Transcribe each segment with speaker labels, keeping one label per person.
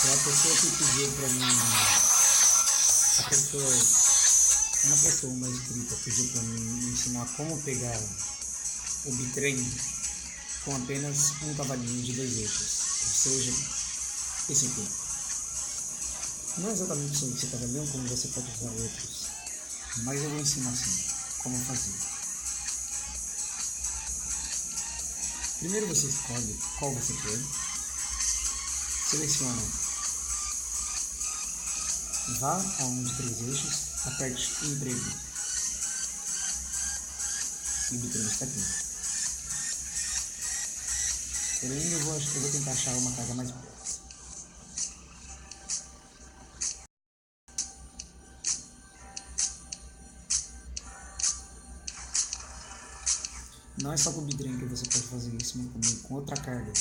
Speaker 1: Para a pessoa que pediu para mim, uma inscrita pediu para mim me ensinar como pegar o bitrem com apenas um cavalinho de 2 eixos, ou seja, esse aqui. Não é exatamente só esse cavalinho, como você pode usar outros, mas eu vou ensinar assim, como fazer. Primeiro você escolhe qual você quer, seleciona, vá a um de 3 eixos, aperte emprego e o bitrem está aqui. Porém, eu vou tentar achar uma carga mais boa. Não é só com o bitrem que você pode fazer isso, mas também com outra carga.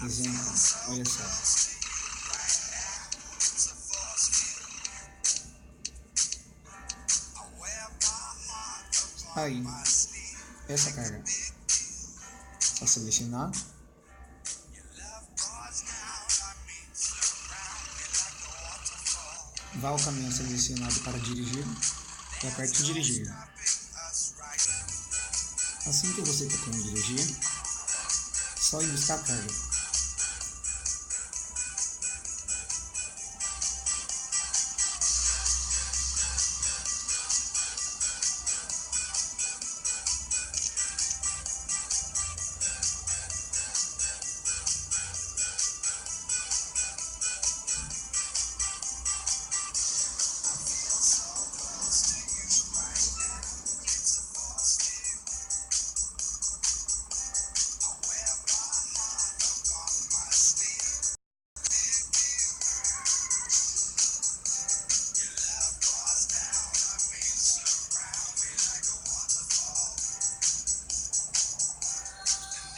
Speaker 1: Exemplo, olha só. Aí, essa carga. Só selecionar. Vá ao caminho selecionado para dirigir e aperte dirigir. Assim que você tocar em dirigir, só ir buscar a carga.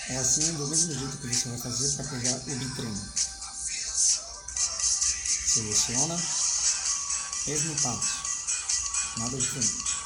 Speaker 1: É assim, do mesmo jeito que você vai fazer para pegar o bitrem. Seleciona, mesmo passo, nada diferente.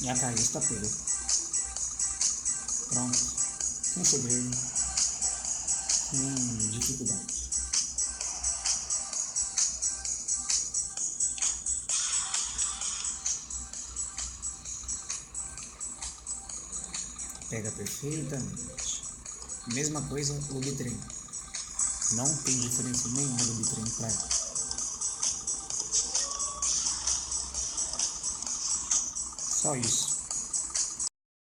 Speaker 1: E a carga está pega. Pronto. Sem segredo. Sem dificuldade. Pega perfeitamente. Mesma coisa o bitrem. Não tem diferença nenhuma do bitrem para ela. Só isso.